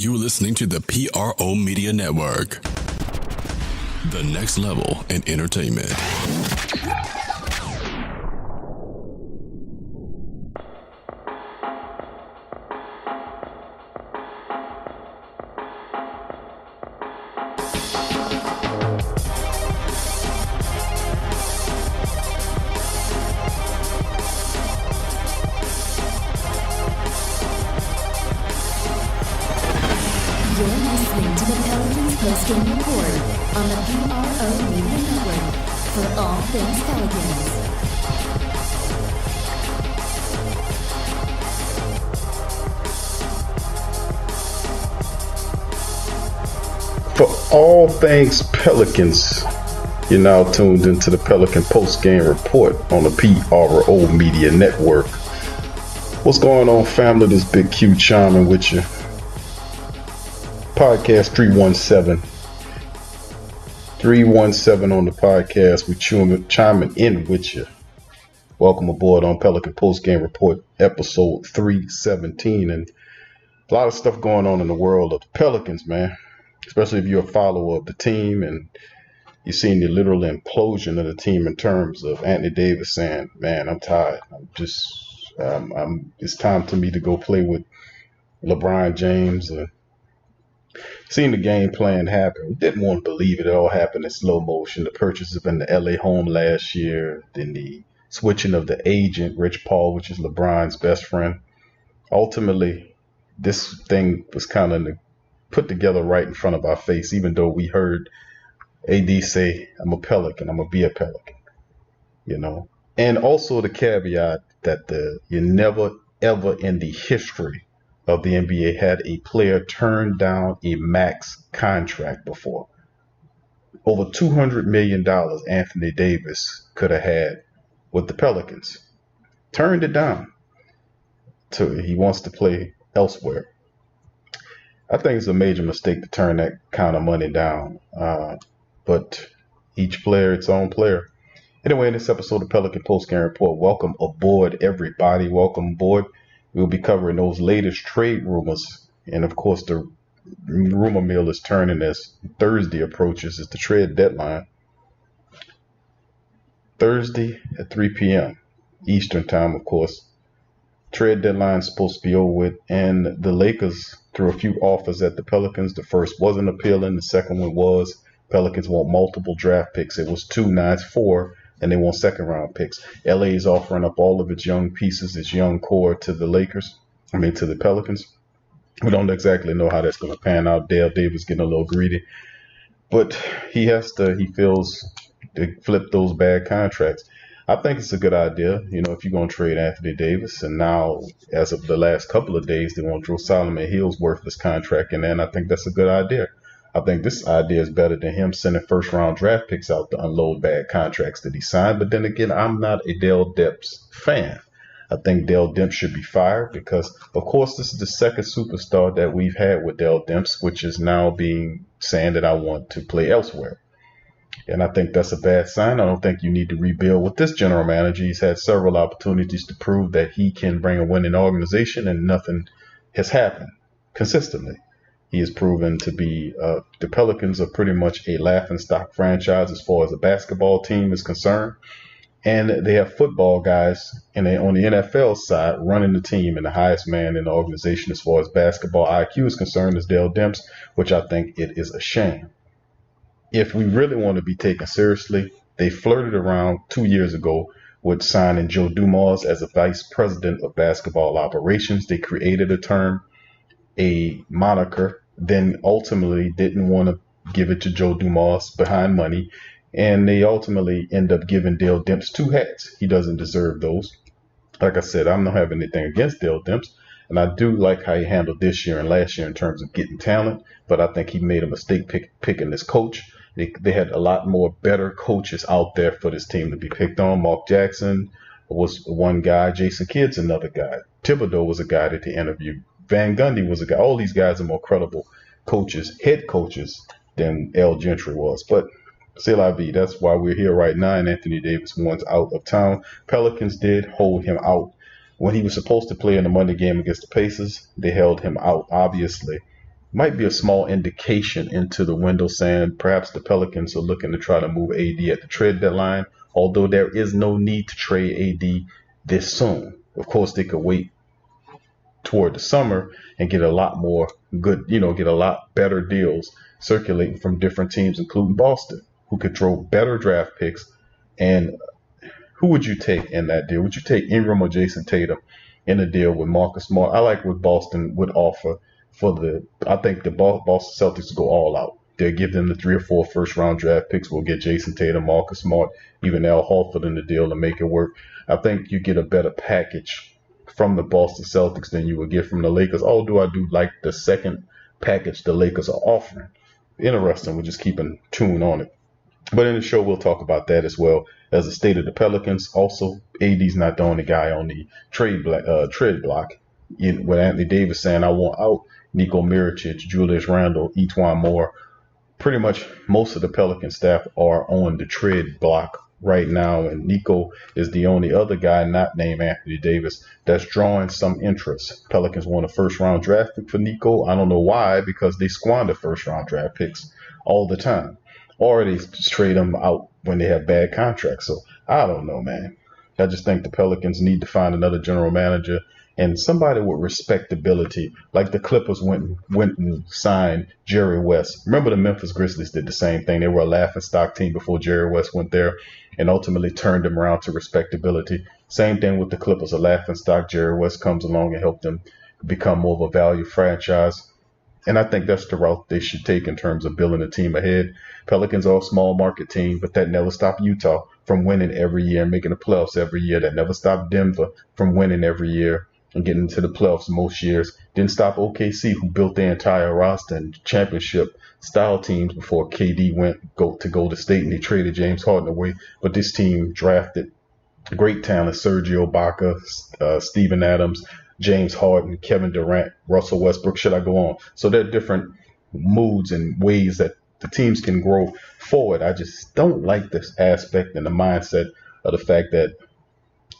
You're listening to the PRO Media Network, the next level in entertainment. You're listening to the Pelicans Postgame Report on the PRO Media Network for all things Pelicans. For all things Pelicans, you're now tuned into the Pelican Postgame Report on the PRO Media Network. What's going on, family? This Big Q chiming with you. Podcast 317 on the podcast. We chiming in with you. Welcome aboard on Pelican Postgame Report episode 317. And a lot of stuff going on in the world of the Pelicans, man. Especially if you're a follower of the team and you've seen the literal implosion of the team in terms of Anthony Davis saying, man, I'm tired. It's time to me to go play with LeBron James. Seeing the game plan happen, we didn't want to believe it all happened in slow motion. The purchase of the LA home last year, then the switching of the agent, Rich Paul, which is LeBron's best friend. Ultimately, this thing was kind of put together right in front of our face, even though we heard AD say, I'm a Pelican, I'm going to be a Pelican, you know. And also the caveat that you never, ever in the history of the NBA had a player turn down a max contract before. Over $200 million Anthony Davis could have had with the Pelicans. Turned it down. He wants to play elsewhere. I think it's a major mistake to turn that kind of money down. But each player, its own player. Anyway, in this episode of Pelican Postgame Report, welcome aboard, everybody. Welcome aboard. We'll be covering those latest trade rumors. And, of course, the rumor mill is turning as Thursday approaches. It's the trade deadline. Thursday at 3 p.m. Eastern time, of course. Trade deadline is supposed to be over with. And the Lakers threw a few offers at the Pelicans. The first wasn't appealing. The second one was. Pelicans want multiple draft picks. It was 2, now it's 4. And they want second-round picks. LA is offering up all of its young pieces, its young core to the to the Pelicans. We don't exactly know how that's going to pan out. Dale Davis getting a little greedy. But he feels to flip those bad contracts. I think it's a good idea, if you're going to trade Anthony Davis. And now, as of the last couple of days, they want to throw Solomon Hill's worthless contract in there. And I think that's a good idea. I think this idea is better than him sending first-round draft picks out to unload bad contracts that he signed. But then again, I'm not a Dell Demps fan. I think Dell Demps should be fired because, of course, this is the second superstar that we've had with Dell Demps, which is now saying that I want to play elsewhere. And I think that's a bad sign. I don't think you need to rebuild with this general manager. He's had several opportunities to prove that he can bring a winning organization, and nothing has happened consistently. He has proven to be the Pelicans are pretty much a laughingstock franchise as far as the basketball team is concerned. And they have football guys on the NFL side running the team, and the highest man in the organization as far as basketball IQ is concerned is Dale Demps, which I think it is a shame. If we really want to be taken seriously, they flirted around 2 years ago with signing Joe Dumars as a vice president of basketball operations. They created a term, a moniker, then ultimately didn't want to give it to Joe Dumars behind money, and they ultimately end up giving Dale Demps 2 hats. He doesn't deserve those. Like I said, I don't have anything against Dale Demps, and I do like how he handled this year and last year in terms of getting talent, but I think he made a mistake picking this coach. They had a lot more better coaches out there for this team to be picked on. Mark Jackson was one guy. Jason Kidd's another guy. Thibodeau was a guy that they interviewed. Van Gundy was a guy. All these guys are more credible coaches, head coaches, than L. Gentry was. But c'est la vie. That's why we're here right now, and Anthony Davis wants out of town. Pelicans did hold him out. When he was supposed to play in the Monday game against the Pacers, they held him out, obviously. might be a small indication into the window saying perhaps the Pelicans are looking to try to move AD at the trade deadline, although there is no need to trade AD this soon. Of course, they could wait toward the summer and get a lot more good, get a lot better deals circulating from different teams, including Boston, who could throw better draft picks. And who would you take in that deal? Would you take Ingram or Jason Tatum in a deal with Marcus Smart? I like what Boston would offer I think the Boston Celtics go all out. They'll give them the 3 or 4 first round draft picks. We'll get Jason Tatum, Marcus Smart, even Al Horford in the deal to make it work. I think you get a better package from the Boston Celtics than you would get from the Lakers. Although I do like the second package the Lakers are offering. Interesting. We're just keeping tune on it. But in the show, we'll talk about that as well as the state of the Pelicans. Also, AD's not the only guy on the trade block. With Anthony Davis saying, I want out Nico Mirotic, Julius Randle, Etuan Moore. Pretty much most of the Pelican staff are on the trade block right now, and Nico is the only other guy not named Anthony Davis that's drawing some interest. Pelicans want a first-round draft pick for Nico. I don't know why, because they squander first-round draft picks all the time. Or they just trade them out when they have bad contracts. So I don't know, man. I just think the Pelicans need to find another general manager and somebody with respectability, like the Clippers went and signed Jerry West. Remember the Memphis Grizzlies did the same thing. They were a laughingstock team before Jerry West went there and ultimately turned them around to respectability. Same thing with the Clippers, a laughingstock. Jerry West comes along and helped them become more of a value franchise. And I think that's the route they should take in terms of building a team ahead. Pelicans are a small market team, but that never stopped Utah from winning every year and making the playoffs every year. That never stopped Denver from winning every year and getting into the playoffs most years. Didn't stop OKC, who built their entire roster and championship style teams before KD went to Golden State and they traded James Harden away. But this team drafted great talent: Sergio Ibaka, Steven Adams, James Harden, Kevin Durant, Russell Westbrook. Should I go on? So there are different moods and ways that the teams can grow forward. I just don't like this aspect and the mindset of the fact that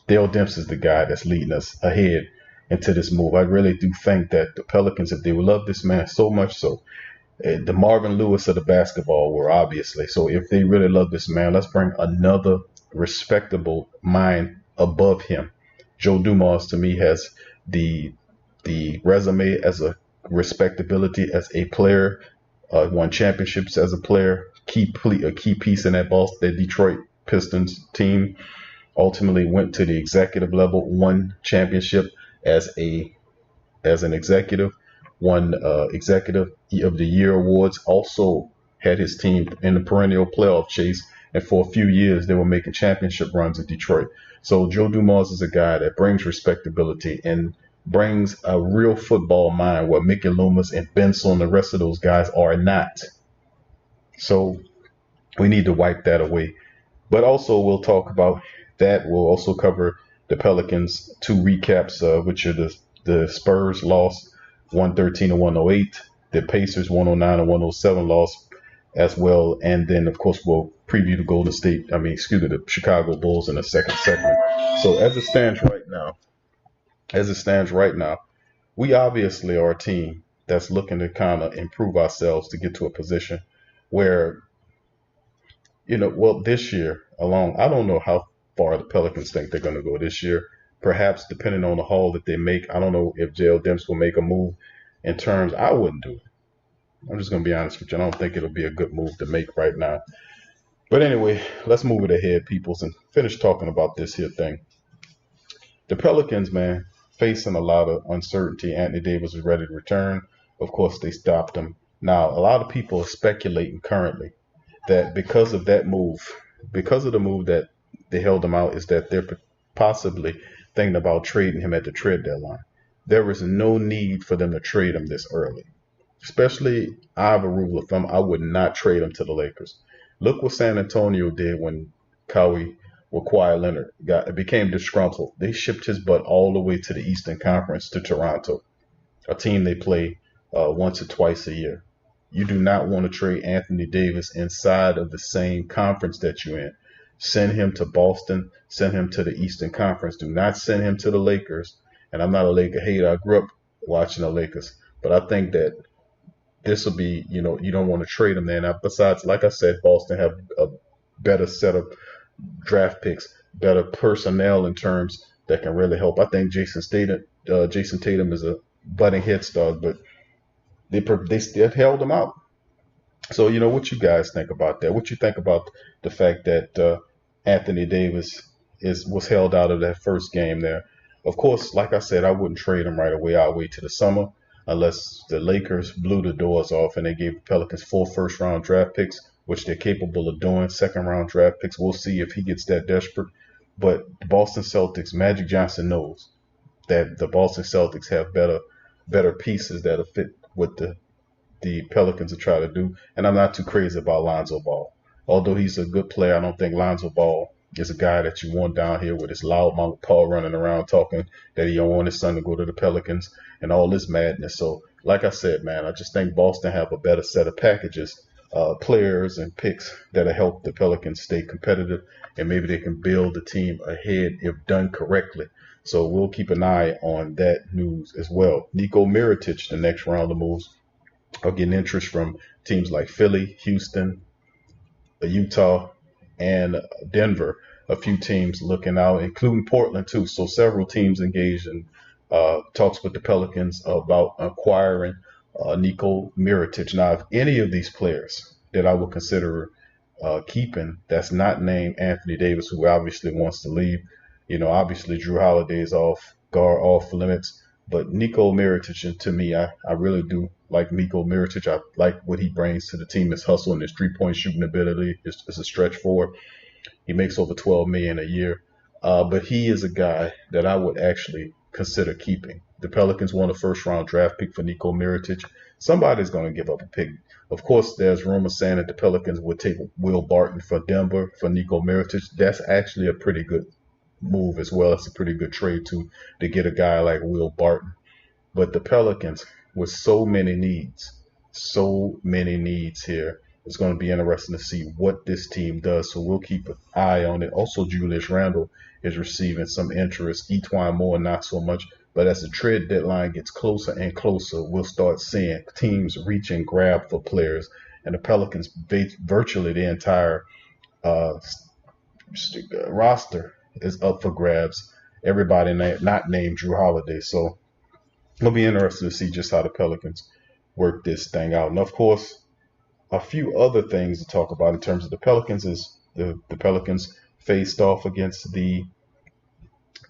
Dale Dempsey is the guy that's leading us ahead into this move. I really do think that the Pelicans, if they love this man so much so, the Marvin Lewis of the basketball were obviously. So if they really love this man, let's bring another respectable mind above him. Joe Dumars, to me, has the resume as a respectability as a player, won championships as a player, a key piece in that Detroit Pistons team. Ultimately went to the executive level, won championship as an executive, won executive of the year awards, also had his team in the perennial playoff chase, and for a few years they were making championship runs in Detroit. So Joe Dumars is a guy that brings respectability and brings a real football mind where Mickey Loomis and Bensel and the rest of those guys are not. So we need to wipe that away. But also we'll talk about that. We'll also cover the Pelicans, 2 recaps, which are the Spurs loss 113 to 108, the Pacers 109 to 107 loss as well. And then, of course, we'll preview the Chicago Bulls in the second segment. So as it stands right now, we obviously are a team that's looking to kind of improve ourselves to get to a position where, this year alone, I don't know how far the Pelicans think they're going to go this year. Perhaps depending on the haul that they make, I don't know if Dale Dempsey will make a move in terms. I wouldn't do it. I'm just going to be honest with you. I don't think it'll be a good move to make right now. But anyway, let's move it ahead, peoples, and finish talking about this here thing. The Pelicans, man, facing a lot of uncertainty. Anthony Davis is ready to return. Of course, they stopped him. Now, a lot of people are speculating currently that because of the move that they held him out, is that they're possibly thinking about trading him at the trade deadline. There is no need for them to trade him this early. Especially, I have a rule of thumb, I would not trade him to the Lakers. Look what San Antonio did when Kawhi Leonard became disgruntled. They shipped his butt all the way to the Eastern Conference to Toronto, a team they play once or twice a year. You do not want to trade Anthony Davis inside of the same conference that you're in. Send him to Boston. Send him to the Eastern Conference. Do not send him to the Lakers. And I'm not a Laker hater. I grew up watching the Lakers. But I think that this will be, you don't want to trade him there. Now, besides, like I said, Boston have a better set of draft picks, better personnel in terms that can really help. I think Jason Tatum is a budding head start, but they still held him out. So, what you guys think about that? What you think about the fact that Anthony Davis was held out of that first game there? Of course, like I said, I wouldn't trade him right away. I'll wait to the summer unless the Lakers blew the doors off and they gave the Pelicans 4 first-round draft picks, which they're capable of doing, second-round draft picks. We'll see if he gets that desperate. But the Boston Celtics, Magic Johnson knows that the Boston Celtics have better pieces that'll fit what the Pelicans will try to do. And I'm not too crazy about Lonzo Ball. Although he's a good player, I don't think Lonzo Ball is a guy that you want down here with his loud mouth Paul running around talking that he don't want his son to go to the Pelicans and all this madness. So, like I said, man, I just think Boston have a better set of packages, players and picks that'll help the Pelicans stay competitive, and maybe they can build the team ahead if done correctly. So we'll keep an eye on that news as well. Niko Mirotic, the next round of moves, are getting interest from teams like Philly, Houston, Utah, and Denver. A few teams looking out, including Portland too. So several teams engaged in talks with the Pelicans about acquiring Niko Mirotic. Now, if any of these players that I would consider keeping, that's not named Anthony Davis, who obviously wants to leave. Obviously Drew Holiday is off limits, but Niko Mirotic, to me, I really do like Niko Mirotic. I like what he brings to the team, his hustle and his 3-point shooting ability. It's a stretch forward. He makes over $12 million a year, but he is a guy that I would actually consider keeping. The Pelicans want a first-round draft pick for Niko Mirotic. Somebody's going to give up a pick. Of course, there's rumors saying that the Pelicans would take Will Barton for Denver for Niko Mirotic. That's actually a pretty good move as well. It's a pretty good trade to get a guy like Will Barton. But the Pelicans, with so many needs here, it's going to be interesting to see what this team does. So we'll keep an eye on it. Also, Julius Randle is receiving some interest. Etwine Moore, not so much. But as the trade deadline gets closer and closer, we'll start seeing teams reach and grab for players. And the Pelicans, virtually the entire roster is up for grabs. Everybody not named Drew Holiday. So it'll be interesting to see just how the Pelicans work this thing out. And of course, a few other things to talk about in terms of the Pelicans is the Pelicans faced off against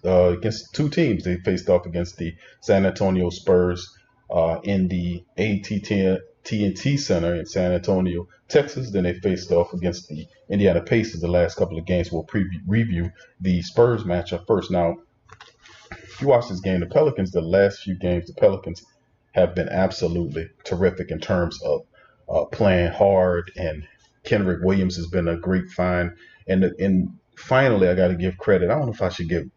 against two teams. They faced off against the San Antonio Spurs in the AT&T Center in San Antonio, Texas. Then they faced off against the Indiana Pacers the last couple of games. We'll review the Spurs matchup first. Now, if you watch this game, the last few games, the Pelicans have been absolutely terrific in terms of playing hard, and Kenrich Williams has been a great find. And finally, I got to give credit. I don't know if I should give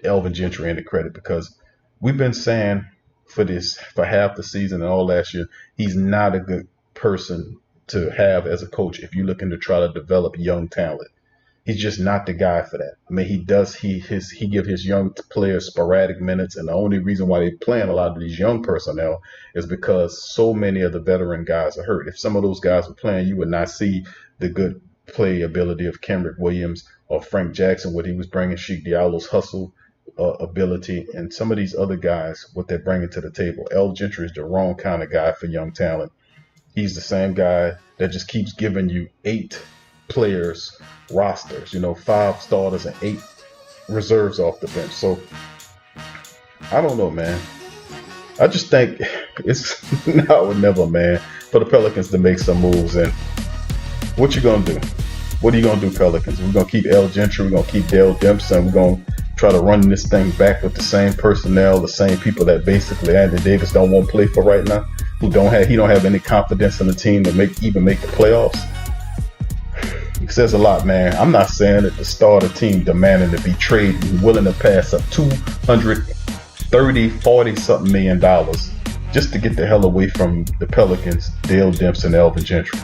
Elvin Gentry any credit, because we've been saying for half the season and all last year, he's not a good person to have as a coach if you're looking to try to develop young talent. He's just not the guy for that. I mean, he give his young players sporadic minutes, and the only reason why they're playing a lot of these young personnel is because so many of the veteran guys are hurt. If some of those guys were playing, you would not see the good play ability of Kenrich Williams or Frank Jackson, what he was bringing, Sheik Diallo's hustle ability, and some of these other guys, what they're bringing to the table. El Gentry is the wrong kind of guy for young talent. He's the same guy that just keeps giving you 8 players rosters, 5 starters and 8 reserves off the bench. So I don't know, man. I just think it's now or never, man, for the Pelicans to make some moves. And what you gonna do? What are you gonna do, Pelicans? We're gonna keep El Gentry, we're gonna keep Dale Dempson, we're gonna try to run this thing back with the same personnel, the same people that basically Anthony Davis don't want to play for right now, he don't have any confidence in the team to even make the playoffs. It says a lot, man. I'm not saying that the starter team demanding to be traded and willing to pass up $230, 40-something million just to get the hell away from the Pelicans, Dale Dempson, Elvin Gentry.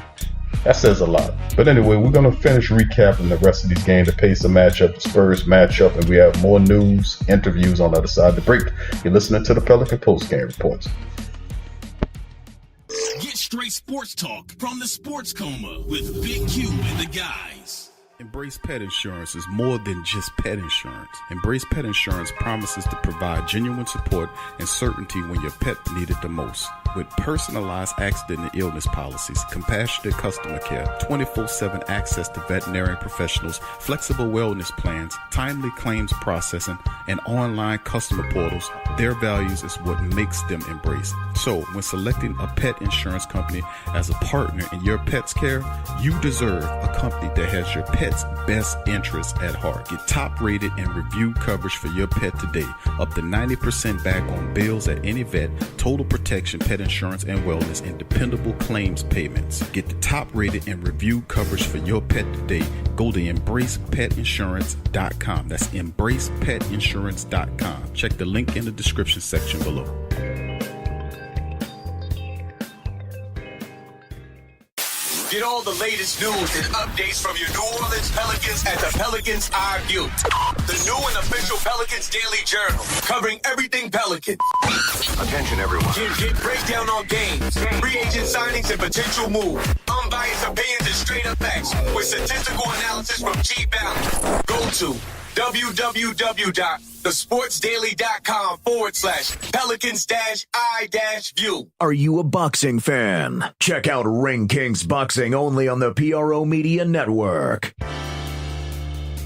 That says a lot. But anyway, we're going to finish recapping the rest of these games, the Pacers matchup, the Spurs matchup, and we have more news, interviews on the other side of the break. You're listening to the Pelican Postgame Reports. straight sports talk from the Sports Coma with Big Q and the guys. Embrace Pet Insurance is more than just pet insurance. Embrace Pet Insurance promises to provide genuine support and certainty when your pet needs it the most. With personalized accident and illness policies, compassionate customer care, 24/7 access to veterinary professionals, flexible wellness plans, timely claims processing, and online customer portals, their values is what makes them Embrace. So, when selecting a pet insurance company as a partner in your pet's care, you deserve a company that has your pet's best interests at heart. Get top rated and review coverage for your pet today. Up to 90% back on bills at any vet, total protection, pet insurance and wellness, and dependable claims payments. Get the top rated and review coverage for your pet today. Go to embracepetinsurance.com. That's embracepetinsurance.com. Check the link in the description section below. Get all the latest news and updates from your New Orleans Pelicans at the Pelicans Eye View, the new and official Pelicans Daily Journal, covering everything Pelican. Attention, everyone. Get breakdown on games, free agent signings and potential moves, unbiased opinions and straight up facts with statistical analysis from G Valley. Go to www.thesportsdaily.com/Pelicans-I-View. Are you a boxing fan? Check out Ring Kings Boxing only on the PRO Media Network.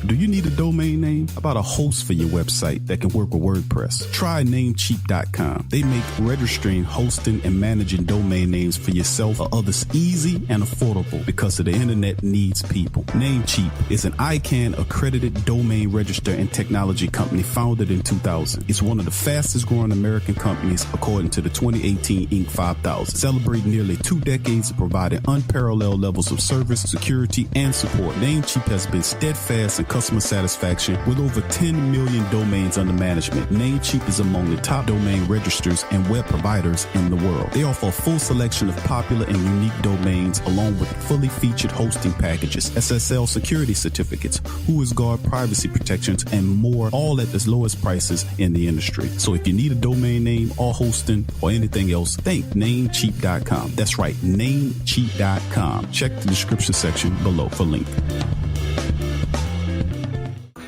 Do you need a domain name? How about a host for your website that can work with WordPress? Try Namecheap.com. They make registering, hosting, and managing domain names for yourself or others easy and affordable because the internet needs people. Namecheap is an ICANN accredited domain register and technology company founded in 2000. It's one of the fastest growing American companies according to the 2018 Inc. 5000. Celebrating nearly 2 decades of providing unparalleled levels of service, security, and support. Namecheap has been steadfast in customer satisfaction with over 10 million domains under management. Namecheap is among the top domain registrars and web providers in the world. They offer a full selection of popular and unique domains along with fully featured hosting packages, SSL security certificates, WhoisGuard privacy protections, and more, all at the lowest prices in the industry. So if you need a domain name or hosting or anything else, think Namecheap.com. That's right, Namecheap.com. Check the description section below for link.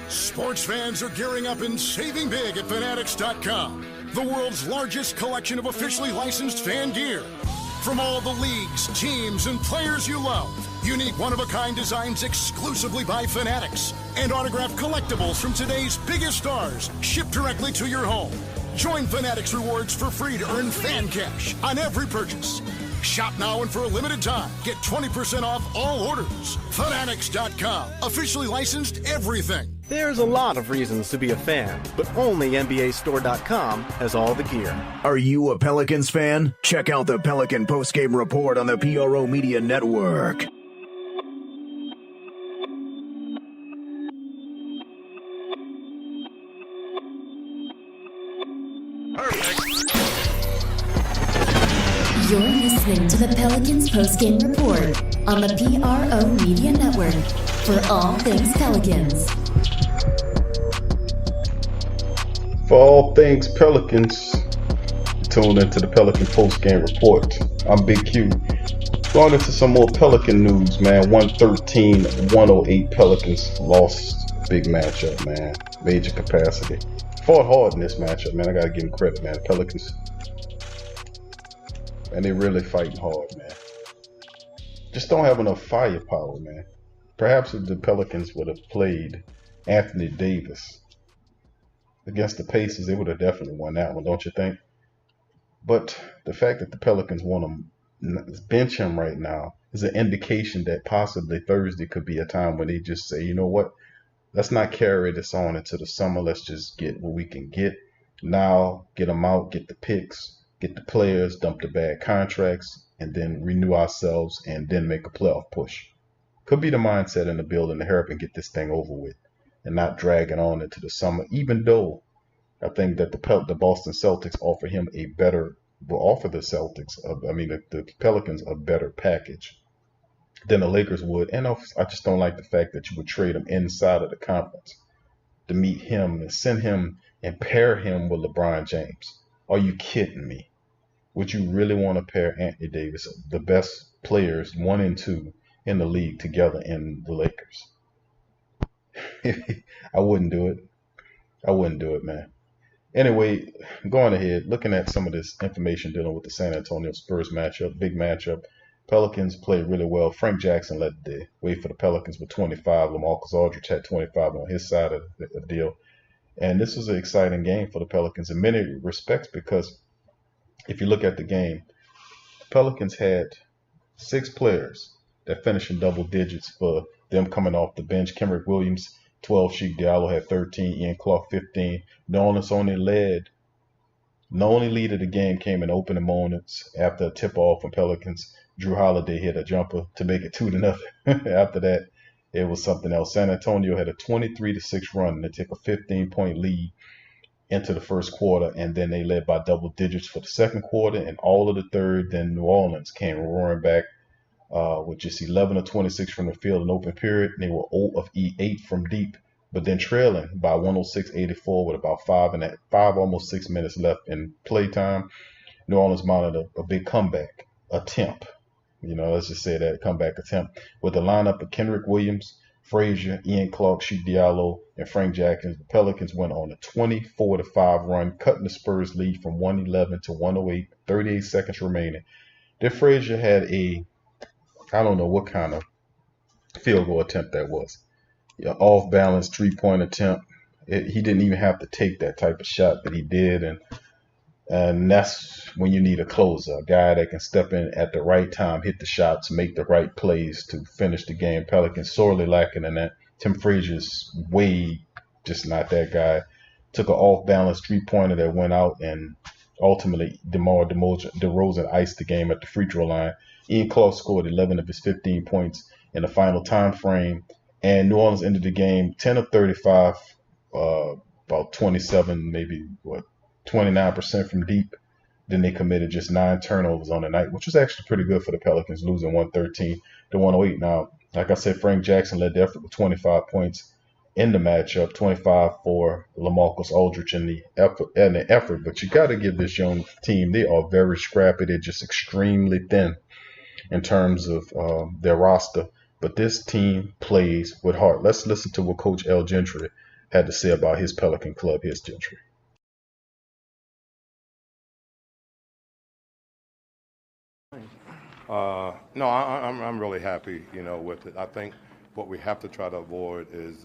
Sports fans are gearing up and saving big at Fanatics.com, the world's largest collection of officially licensed fan gear. From all the leagues, teams, and players you love, unique one-of-a-kind designs exclusively by Fanatics, and autographed collectibles from today's biggest stars shipped directly to your home. Join Fanatics Rewards for free to earn fan cash on every purchase. Shop now and for a limited time, get 20% off all orders. Fanatics.com, officially licensed everything. There's a lot of reasons to be a fan, but only NBAStore.com has all the gear. Are you a Pelicans fan? Check out the Pelican postgame report on the PRO Media Network. You're listening to the Pelicans postgame report on the PRO Media Network for all things Pelicans. For all things Pelicans, tune into the Pelican postgame report. I'm Big Q. Going into some more Pelican news, man. 113-108 Pelicans lost. Big matchup, man. Major capacity. Fought hard in this matchup, man. I gotta give them credit, man. Pelicans. And they really fighting hard, man. Just don't have enough firepower, man. Perhaps if the Pelicans would have played Anthony Davis against the Pacers, they would have definitely won that one, don't you think? But the fact that the Pelicans want to bench him right now is an indication that possibly Thursday could be a time when they just say, you know what, let's not carry this on into the summer. Let's just get what we can get now, get them out, get the picks, get the players, dump the bad contracts, and then renew ourselves and then make a playoff push. Could be the mindset in the building to hurry up and get this thing over with and not drag it on into the summer, even though I think that the Boston Celtics offer him a better, will offer the the Pelicans a better package than the Lakers would. And I just don't like the fact that you would trade him inside of the conference to meet him and send him and pair him with LeBron James. Are you kidding me? would you really want to pair Anthony Davis, the best players, 1 and 2 in the league, together in the Lakers? I wouldn't do it. I wouldn't do it, man. Anyway, going ahead, looking at some of this information dealing with the San Antonio Spurs matchup, big matchup. Pelicans played really well. Frank Jackson led the way for the Pelicans with 25. LaMarcus Aldridge had 25 on his side of the deal. And this was an exciting game for the Pelicans in many respects, because if you look at the game, the Pelicans had 6 players that finished in double digits for them coming off the bench. Kenrich Williams, 12. Sheik Diallo had 13. Ian Clark, 15. The only lead of the game came in opening moments after a tip-off from Pelicans. Drew Holiday hit a jumper to make it 2-0. After that, it was something else. San Antonio had a 23-6 run, and they took a 15-point lead into the first quarter, and then they led by double digits for the second quarter and all of the third. Then New Orleans came roaring back with just 11 of 26 from the field in open period. They were 0 of 8 from deep, but then trailing by 106-84 with about 5 almost 6 minutes left in playtime. New Orleans mounted a big comeback attempt. Let's just say that, comeback attempt, with the lineup of Kenrich Williams, Frazier, Ian Clark, Sheik Diallo, and Frank Jackson. The Pelicans went on a 24-5 run, cutting the Spurs lead from 111 to 108, 38 seconds remaining. Then Frazier had I don't know what kind of field goal attempt that was. Off-balance 3-point attempt. He didn't even have to take that type of shot, but he did, and that's when you need a closer, a guy that can step in at the right time, hit the shots, make the right plays to finish the game. Pelicans sorely lacking in that. Tim Frazier's way just not that guy. Took an off-balance 3-pointer that went out, and ultimately DeMar DeRozan iced the game at the free throw line. Ian Clark scored 11 of his 15 points in the final time frame, and New Orleans ended the game 10 of 35, about 27, maybe 29% from deep. Then they committed just 9 turnovers on the night, which was actually pretty good for the Pelicans, losing 113 to 108. Now, like I said, Frank Jackson led the effort with 25 points in the matchup, 25 for LaMarcus Aldridge in the effort. But you got to give this young team, they are very scrappy. They're just extremely thin in terms of their roster. But this team plays with heart. Let's listen to what Coach Gentry had to say about his Pelican club. Here's Gentry. No, I'm really happy, with it. I think what we have to try to avoid is,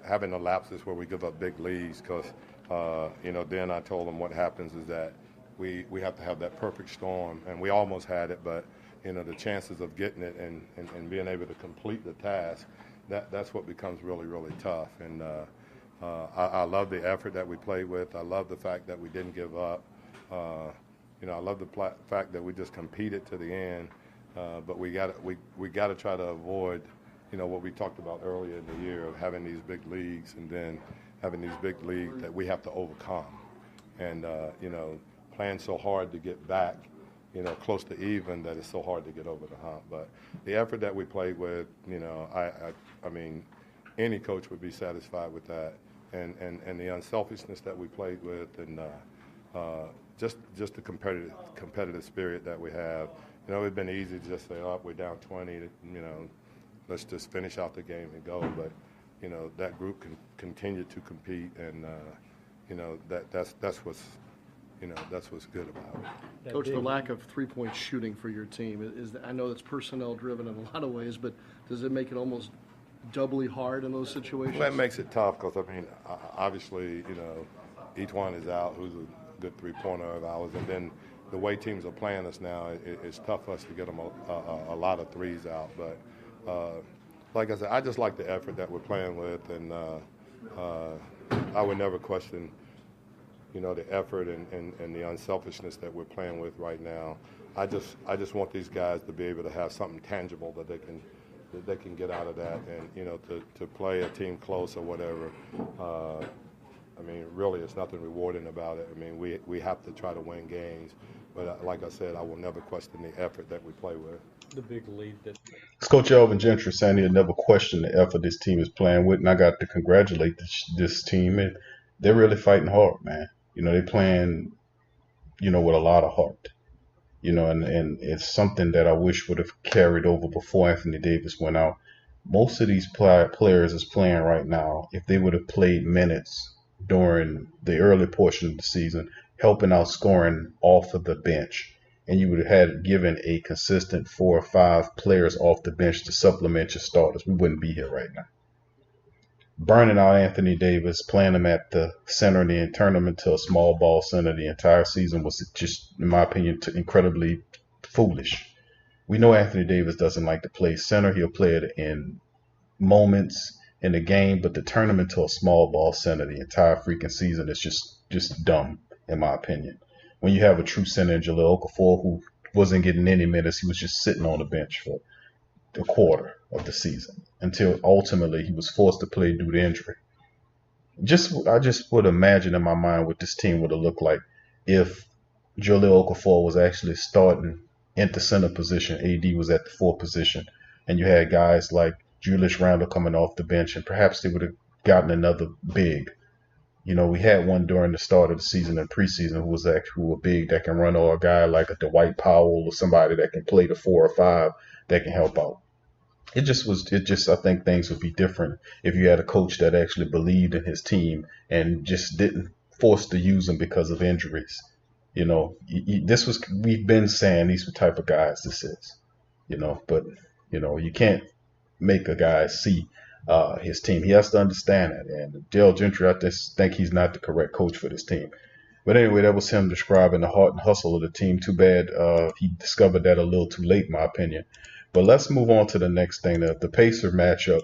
having the lapses where we give up big leads, because, then I told them what happens is that we have to have that perfect storm, and we almost had it, but, the chances of getting it and being able to complete the task, that's what becomes really, really tough. And I love the effort that we played with. I love the fact that we didn't give up. I love the fact that we just competed to the end, but we got to try to avoid, what we talked about earlier in the year of having these big leagues and then having these big leagues that we have to overcome, and playing so hard to get back, close to even, that it's so hard to get over the hump. But the effort that we played with, I mean, any coach would be satisfied with that, and the unselfishness that we played with, and just the competitive spirit that we have. It'd been easy to just say, oh, we're down 20, let's just finish out the game and go. But, that group can continue to compete, and, that's what's good about it. Coach, the lack of three-point shooting for your team, I know it's personnel-driven in a lot of ways, but does it make it almost doubly hard in those situations? Well, that makes it tough because, obviously, each one is out who's a good three-pointer of ours, and then the way teams are playing us now, it's tough for us to get them a lot of threes out. But like I said, I just like the effort that we're playing with, and I would never question, the effort and the unselfishness that we're playing with right now. I just want these guys to be able to have something tangible that they can get out of that, and to play a team close or whatever. Really, it's nothing rewarding about it. We have to try to win games, but like I said, I will never question the effort that we play with. The big lead that It's Coach Elvin Gentry saying he'll never question the effort this team is playing with, and I got to congratulate this team. And they're really fighting hard, man. They're playing with a lot of heart. And it's something that I wish would have carried over before Anthony Davis went out. Most of these players is playing right now. If they would have played minutes during the early portion of the season, helping out scoring off of the bench, and you would have had given a consistent 4 or 5 players off the bench to supplement your starters, we wouldn't be here right now. Burning out Anthony Davis, playing him at the center and then turning him into a small ball center the entire season was just, in my opinion, incredibly foolish. We know Anthony Davis doesn't like to play center. He'll play it in moments in the game, but to turn him into a small ball center the entire freaking season is just dumb, in my opinion. When you have a true center in Jahlil Okafor who wasn't getting any minutes, he was just sitting on the bench for a quarter of the season until ultimately he was forced to play due to injury. I just would imagine in my mind what this team would have looked like if Jahlil Okafor was actually starting in the center position, AD was at the 4th position, and you had guys like Julius Randle coming off the bench, and perhaps they would have gotten another big. We had one during the start of the season and preseason who was actually a big that can run, or a guy like a Dwight Powell or somebody that can play the 4 or 5 that can help out. I think things would be different if you had a coach that actually believed in his team and just didn't force to use them because of injuries. We've been saying these are the type of guys this is, but you can't make a guy see his team. He has to understand it. And Coach Gentry, I just think he's not the correct coach for this team. But anyway, that was him describing the heart and hustle of the team. Too bad he discovered that a little too late, in my opinion. But let's move on to the next thing. The Pacer matchup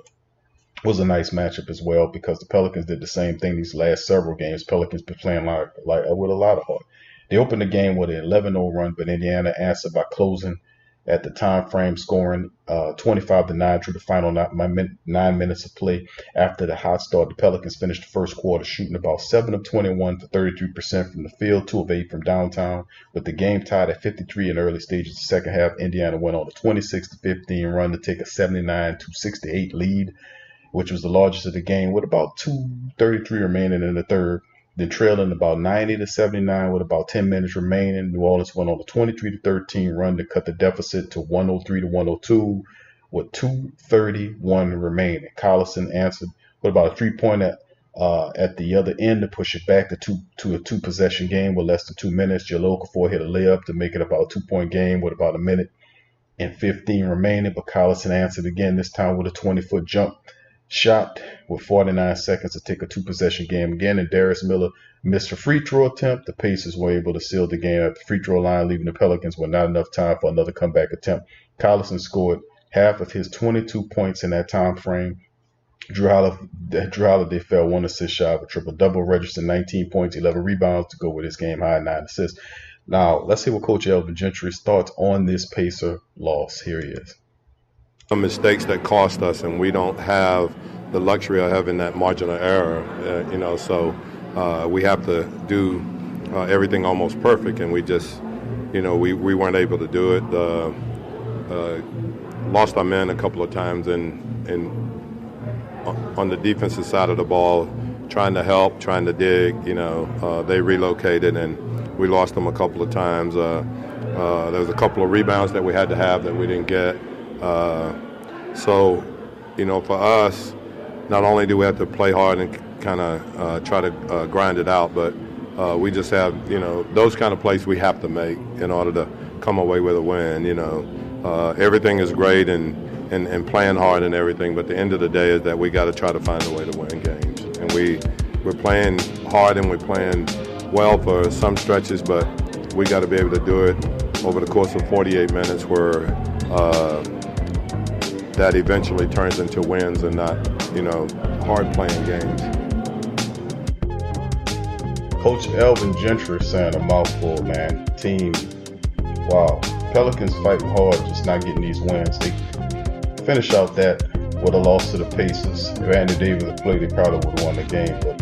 was a nice matchup as well because the Pelicans did the same thing these last several games. Pelicans been playing like with a lot of heart. They opened the game with an 11-0 run, but Indiana answered by closing at the time frame, scoring 25-9 through the final 9 minutes of play. After the hot start, the Pelicans finished the first quarter shooting about 7 of 21 for 33% from the field, 2 of 8 from downtown. With the game tied at 53 in the early stages of the second half, Indiana went on a 26-15 run to take a 79-68 lead, which was the largest of the game, with about 2:33 remaining in the third. Then trailing about 90-79 with about 10 minutes remaining, New Orleans went on a 23-13 run to cut the deficit to 103-102 with 2:31 remaining. Collison answered with about a 3-pointer at the other end to push it back to a 2-possession game with less than 2 minutes. Jahlil Okafor hit a layup to make it about a 2-point game with about 1 minute and 15 remaining, but Collison answered again, this time with a 20-foot jump shot with 49 seconds to take a 2-possession game again, and Darius Miller missed a free throw attempt. The Pacers were able to seal the game at the free throw line, leaving the Pelicans with not enough time for another comeback attempt. Collison scored half of his 22 points in that time frame. Drew Holiday fell 1 assist shy of a triple-double, registered 19 points, 11 rebounds to go with his game-high 9 assists. Now, let's see what Coach Elvin Gentry's thoughts on this Pacer loss. Here he is. Some mistakes that cost us, and we don't have the luxury of having that marginal error, so we have to do everything almost perfect, and we just, we weren't able to do it. Lost our men a couple of times on the defensive side of the ball, trying to help, trying to dig, they relocated, and we lost them a couple of times. There was a couple of rebounds that we had to have that we didn't get. So, for us, not only do we have to play hard and kind of try to grind it out, but we just have, those kind of plays we have to make in order to come away with a win. Everything is great and playing hard and everything, but at the end of the day is that we got to try to find a way to win games. And we're playing hard and we're playing well for some stretches, but we got to be able to do it over the course of 48 minutes where that eventually turns into wins and not, hard playing games. Coach Elvin Gentry saying a mouthful, man. Team, wow. Pelicans fighting hard, just not getting these wins. They finish out that with a loss to the Pacers. If Anthony Davis had played, they probably would have won the game. But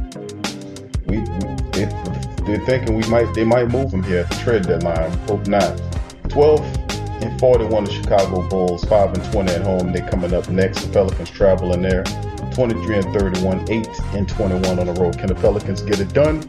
they're thinking they might move him here at the trade deadline. Hope not. 12-41 the Chicago Bulls, 5-20 at home. They're coming up next. The Pelicans traveling there. 23-31, 8-21 on the road. Can the Pelicans get it done?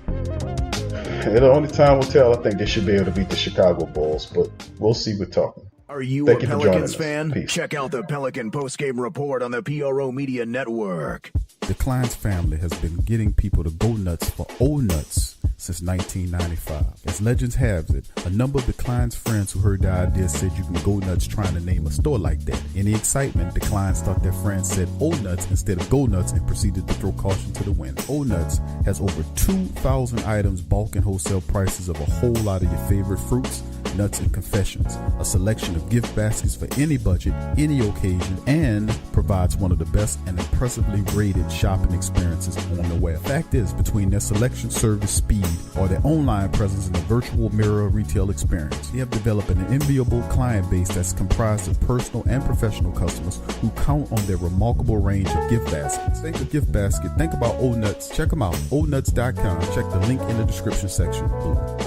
The only time will tell. I think they should be able to beat the Chicago Bulls, but we'll see. We're talking. Are you Thank a you for Pelicans joining us. fan? Peace. Check out the Pelican Postgame Report on the PRO Media Network. The Kleins family has been getting people to go nuts for old nuts since 1995. As legends have it, a number of the Kleins friends who heard the idea said you can go nuts trying to name a store like that. In the excitement, the Kleins thought their friends said old nuts instead of go nuts and proceeded to throw caution to the wind. Old Nuts has over 2,000 items, bulk and wholesale prices of a whole lot of your favorite fruits, nuts, and confections, a selection of gift baskets for any budget, any occasion, and provides one of the best and impressively rated shopping experiences on the web. Fact is, between their selection, service, speed, or their online presence in the virtual mirror retail experience, they have developed an enviable client base that's comprised of personal and professional customers who count on their remarkable range of gift baskets. Think of gift basket, think about Old Nuts. Check them out, oldnuts.com. Check the link in the description section below.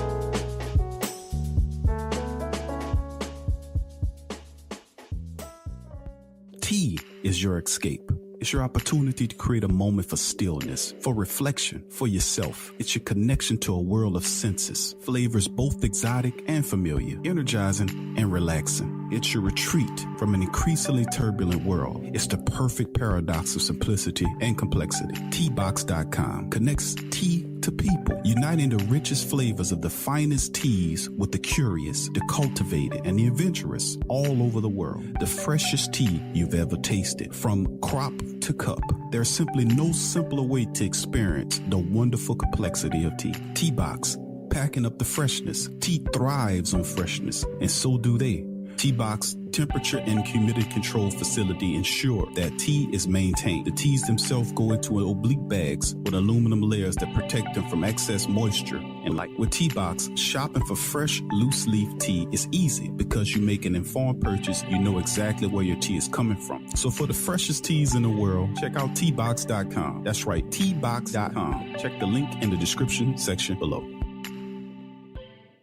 Tea is your escape. It's your opportunity to create a moment for stillness, for reflection, for yourself. It's your connection to a world of senses, flavors both exotic and familiar, energizing and relaxing. It's your retreat from an increasingly turbulent world. It's the perfect paradox of simplicity and complexity. Teabox.com connects tea to people, uniting the richest flavors of the finest teas with the curious, the cultivated, and the adventurous all over the world. The freshest tea you've ever tasted, from crop to cup. There's simply no simpler way to experience the wonderful complexity of tea. Teabox, packing up the freshness. Tea thrives on freshness, and so do they. Teabox temperature and humidity control facility ensure that tea is maintained. The teas themselves go into oblique bags with aluminum layers that protect them from excess moisture and light. With Teabox, shopping for fresh, loose leaf tea is easy because you make an informed purchase. You know exactly where your tea is coming from. So for the freshest teas in the world, check out Teabox.com. That's right, Teabox.com. Check the link in the description section below.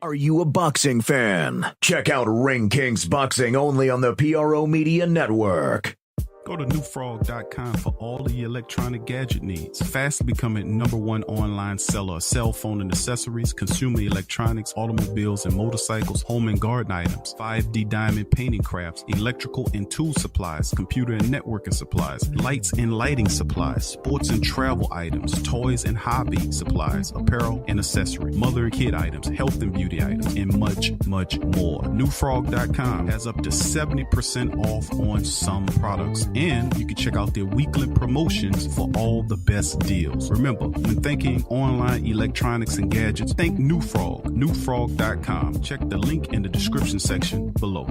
Are you a boxing fan? Check out Ring Kings Boxing only on the PRO Media Network. Go to newfrog.com for all of your electronic gadget needs. Fast becoming #1 online seller of cell phone and accessories, consumer electronics, automobiles and motorcycles, home and garden items, 5D diamond painting crafts, electrical and tool supplies, computer and networking supplies, lights and lighting supplies, sports and travel items, toys and hobby supplies, apparel and accessory, mother and kid items, health and beauty items, and much, much more. Newfrog.com has up to 70% off on some products. And you can check out their weekly promotions for all the best deals. Remember, when thinking online electronics and gadgets, think New Frog, newfrog.com. Check the link in the description section below.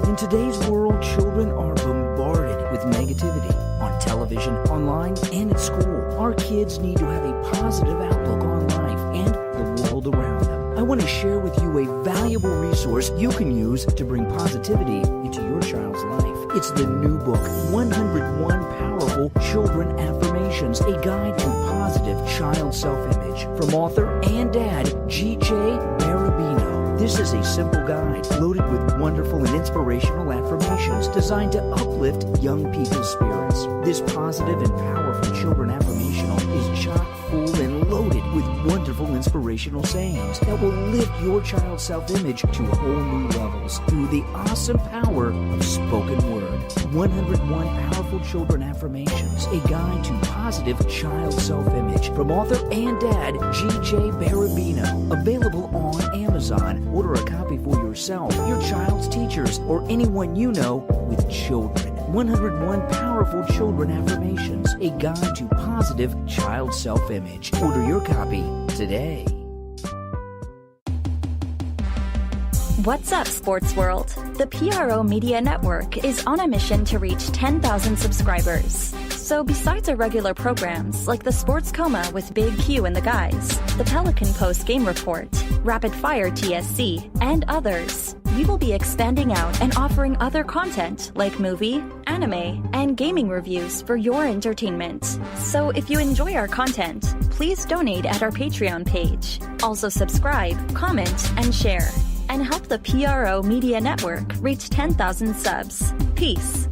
In today's world, children are bombarded with negativity on television, online, and at school. Our kids need to have a positive outlook on life and the world around them. I want to share with you a valuable resource you can use to bring positivity into your child's life. It's the new book, 101 Powerful Children Affirmations, a guide to positive child self-image, from author and dad, G.J. Barabino. This is a simple guide loaded with wonderful and inspirational affirmations designed to uplift young people's spirits. This positive and powerful children affirmational is chock full and loaded with wonderful inspirational sayings that will lift your child's self-image to whole new levels through the awesome power of spoken word. 101 Powerful Children Affirmations, a guide to positive child self-image, from author and dad, G.J. Barabino. Available on Amazon. Order a copy for yourself, your child's teachers, or anyone you know with children. 101 Powerful Children Affirmations, a guide to positive child self-image. Order your copy today. What's up, sports world? The PRO Media Network is on a mission to reach 10,000 subscribers. So besides our regular programs like the Sports Coma with Big Q and the guys, the Pelican Postgame Report, Rapid Fire TSC, and others, we will be expanding out and offering other content like movie, anime, and gaming reviews for your entertainment. So if you enjoy our content, please donate at our Patreon page. Also subscribe, comment, and share, and help the PRO Media Network reach 10,000 subs. Peace.